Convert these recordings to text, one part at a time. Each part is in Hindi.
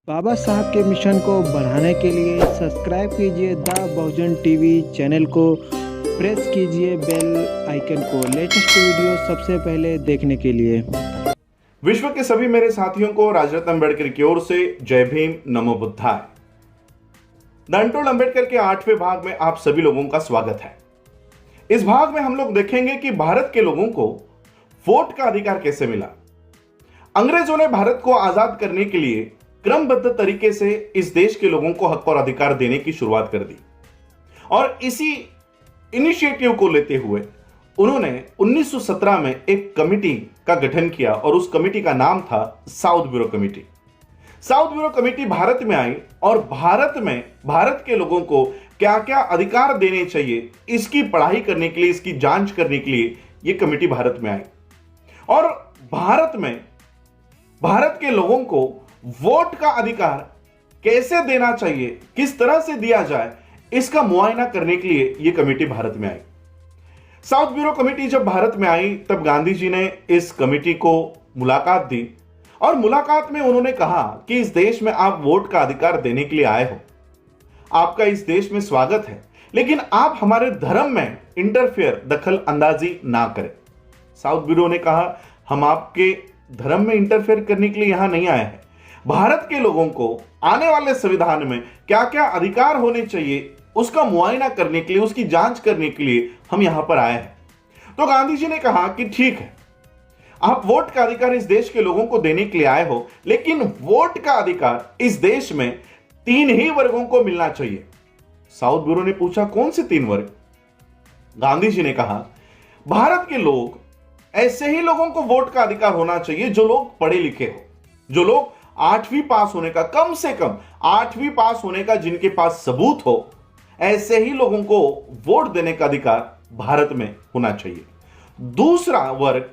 बाबा साहब के मिशन को बढ़ाने के लिए सब्सक्राइब कीजिए द बहुजन टीवी चैनल को, प्रेस कीजिए बेल आइकन को लेटेस्ट वीडियो सबसे पहले देखने के लिए। विश्व के सभी मेरे साथियों को राजरत्न अम्बेडकर की ओर से जय भीम, नमो बुद्धाय। द अनटोल्ड अम्बेडकर के 8वें भाग में आप सभी लोगों का स्वागत है। इस भाग में हम लोग देखेंगे कि भारत के लोगों को वोट का अधिकार कैसे मिला। अंग्रेजों ने भारत को आजाद करने के लिए क्रमबद्ध तरीके से इस देश के लोगों को हक और अधिकार देने की शुरुआत कर दी और इसी इनिशिएटिव को लेते हुए उन्होंने 1917 में एक कमिटी का गठन किया और उस कमिटी का नाम था south bureau committee. South bureau committee Bharat में आई और भारत के लोगों को क्या क्या अधिकार देने चाहिए इसकी पढ़ाई करने के लिए, इसकी जांच करने के लिए यह कमिटी भारत में आई और भारत के लोगों को वोट का अधिकार कैसे देना चाहिए, किस तरह से दिया जाए, इसका मुआयना करने के लिए यह कमेटी भारत में आई। साउथ ब्यूरो कमेटी जब भारत में आई तब गांधी जी ने इस कमेटी को मुलाकात दी और मुलाकात में उन्होंने कहा कि इस देश में आप वोट का अधिकार देने के लिए आए हो, आपका इस देश में स्वागत है, लेकिन आप हमारे धर्म में इंटरफेयर, दखल अंदाजी ना करें। साउथ ब्यूरो ने कहा हम आपके धर्म में इंटरफेयर करने के लिए यहां नहीं आए हैं, भारत के लोगों को आने वाले संविधान में क्या क्या अधिकार होने चाहिए उसका मुआयना करने के लिए, उसकी जांच करने के लिए हम यहां पर आए हैं। तो गांधी जी ने कहा कि ठीक है, आप वोट का अधिकार इस देश के लोगों को देने के लिए आए हो, लेकिन वोट का अधिकार इस देश में 3 ही वर्गों को मिलना चाहिए। साउथ ब्यूरो ने पूछा कौन से 3 वर्ग? गांधी जी ने कहा भारत के लोग, ऐसे ही लोगों को वोट का अधिकार होना चाहिए जो लोग पढ़े लिखे हो, जो लोग 8वीं पास होने का, कम से कम 8वीं पास होने का जिनके पास सबूत हो, ऐसे ही लोगों को वोट देने का अधिकार भारत में होना चाहिए। दूसरा वर्ग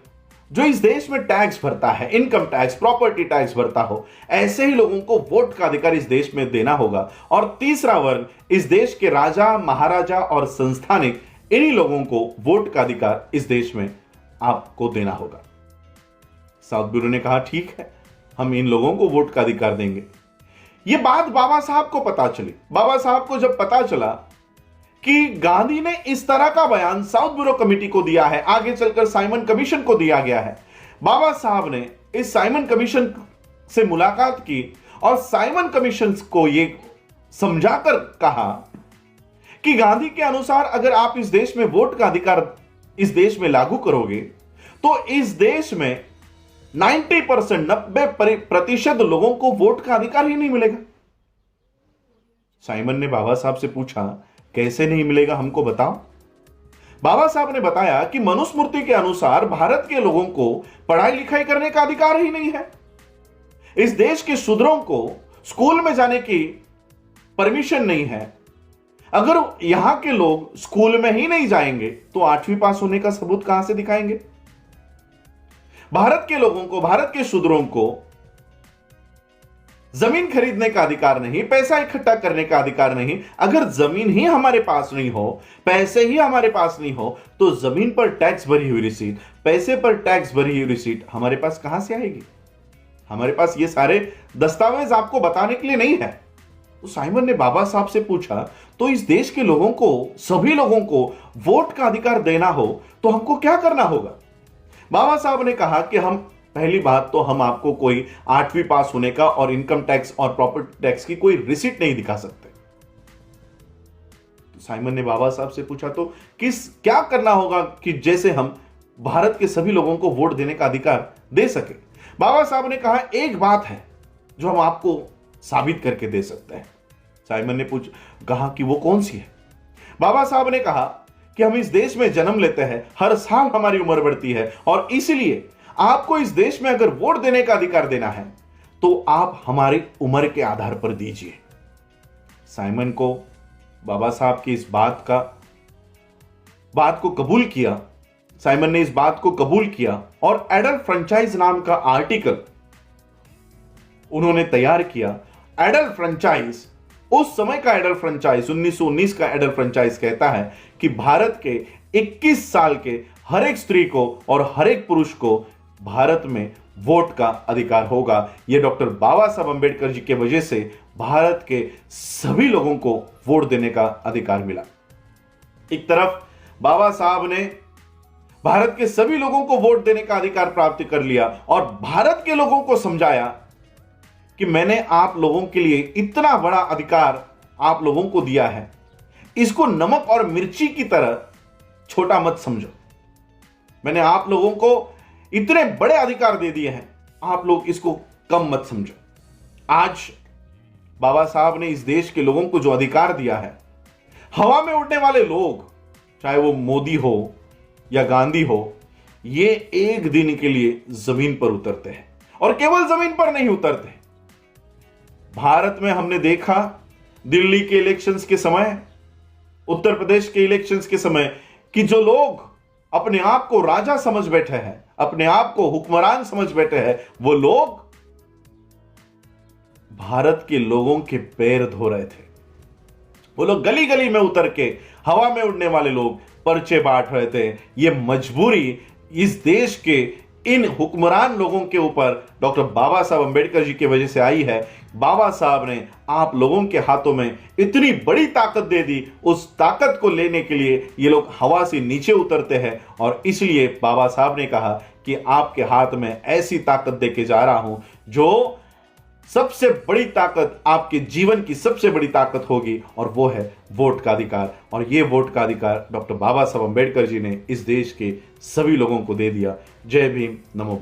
जो इस देश में टैक्स भरता है, इनकम टैक्स, प्रॉपर्टी टैक्स भरता हो, ऐसे ही लोगों को वोट का अधिकार इस देश में देना होगा। और तीसरा वर्ग इस देश के राजा, महाराजा और संस्थानिक, इन्हीं लोगों को वोट का अधिकार इस देश में आपको देना होगा। साउथ ब्यूरो ने कहा ठीक है, हम इन लोगों को वोट का अधिकार देंगे। यह बात बाबा साहब को पता चली। बाबा साहब को जब पता चला कि गांधी ने इस तरह का बयान साउथ ब्यूरो कमेटी को दिया है, आगे चलकर साइमन कमीशन को दिया गया है, बाबा साहब ने इस साइमन कमीशन से मुलाकात की और साइमन कमीशन को यह समझाकर कहा कि गांधी के अनुसार अगर आप इस देश में वोट का अधिकार इस देश में लागू करोगे तो इस देश में 90% लोगों को वोट का अधिकार ही नहीं मिलेगा। साइमन ने बाबा साहब से पूछा कैसे नहीं मिलेगा, हमको बताओ। बाबा साहब ने बताया कि मनुस्मृति के अनुसार भारत के लोगों को पढ़ाई लिखाई करने का अधिकार ही नहीं है। इस देश के शूद्रों को स्कूल में जाने की परमिशन नहीं है। अगर यहां के लोग स्कूल में ही नहीं जाएंगे तो 8वीं पास होने का सबूत कहां से दिखाएंगे? भारत के लोगों को, भारत के शूद्रों को जमीन खरीदने का अधिकार नहीं, पैसा इकट्ठा करने का अधिकार नहीं। अगर जमीन ही हमारे पास नहीं हो, पैसे ही हमारे पास नहीं हो, तो जमीन पर टैक्स भरी हुई रिसीट, पैसे पर टैक्स भरी हुई रिसीट हमारे पास कहां से आएगी? हमारे पास ये सारे दस्तावेज आपको बताने के लिए नहीं है। तो साइमन ने बाबा साहब से पूछा तो इस देश के लोगों को, सभी लोगों को वोट का अधिकार देना हो तो हमको क्या करना होगा? बाबा साहब ने कहा कि पहली बात तो हम आपको कोई 8वीं पास होने का और इनकम टैक्स और प्रॉपर्टी टैक्स की कोई रिसीट नहीं दिखा सकते। तो साइमन ने बाबा साहब से पूछा तो क्या करना होगा कि जैसे हम भारत के सभी लोगों को वोट देने का अधिकार दे सके? बाबा साहब ने कहा एक बात है जो हम आपको साबित करके दे सकते हैं। साइमन ने कहा कि वो कौन सी है? बाबा साहब ने कहा कि हम इस देश में जन्म लेते हैं, हर साल हमारी उम्र बढ़ती है और इसलिए आपको इस देश में अगर वोट देने का अधिकार देना है तो आप हमारी उम्र के आधार पर दीजिए। साइमन को बाबा साहब की इस बात को कबूल किया। साइमन ने इस बात को कबूल किया और एडल्ट फ्रेंचाइज नाम का आर्टिकल उन्होंने तैयार किया। एडल्ट फ्रेंचाइज, उस समय का एडल्ट फ्रेंचाइज, 1919 का एडल्ट फ्रेंचाइज कहता है कि भारत के 21 साल के हर एक स्त्री को और हर एक पुरुष को भारत में वोट का अधिकार होगा। यह डॉक्टर बाबा साहब अंबेडकर जी के वजह से भारत के सभी लोगों को वोट देने का अधिकार मिला। एक तरफ बाबा साहब ने भारत के सभी लोगों को वोट देने का अधिकार प्राप्त कर लिया और भारत के लोगों को समझाया कि मैंने आप लोगों के लिए इतना बड़ा अधिकार आप लोगों को दिया है, इसको नमक और मिर्ची की तरह छोटा मत समझो। मैंने आप लोगों को इतने बड़े अधिकार दे दिए हैं, आप लोग इसको कम मत समझो। आज बाबा साहब ने इस देश के लोगों को जो अधिकार दिया है, हवा में उड़ने वाले लोग, चाहे वो मोदी हो या गांधी हो, ये एक दिन के लिए जमीन पर उतरते हैं और केवल जमीन पर नहीं उतरते। भारत में हमने देखा दिल्ली के इलेक्शंस के समय, उत्तर प्रदेश के इलेक्शंस के समय कि जो लोग अपने आप को राजा समझ बैठे हैं, अपने आप को हुक्मरान समझ बैठे हैं, वो लोग भारत के लोगों के पैर धो रहे थे। वो लोग गली गली में उतर के, हवा में उड़ने वाले लोग पर्चे बांट रहे थे। ये मजबूरी इस देश के इन हुक्मरान लोगों के ऊपर डॉक्टर बाबा साहब अंबेडकर जी की वजह से आई है। बाबा साहब ने आप लोगों के हाथों में इतनी बड़ी ताकत दे दी, उस ताकत को लेने के लिए ये लोग हवा से नीचे उतरते हैं और इसलिए बाबा साहब ने कहा कि आपके हाथ में ऐसी ताकत देके जा रहा हूं जो सबसे बड़ी ताकत, आपके जीवन की सबसे बड़ी ताकत होगी, और वो है वोट का अधिकार। और ये वोट का अधिकार डॉक्टर बाबा साहब अंबेडकर जी ने इस देश के सभी लोगों को दे दिया। जय भीम, नमो बुद्धाय।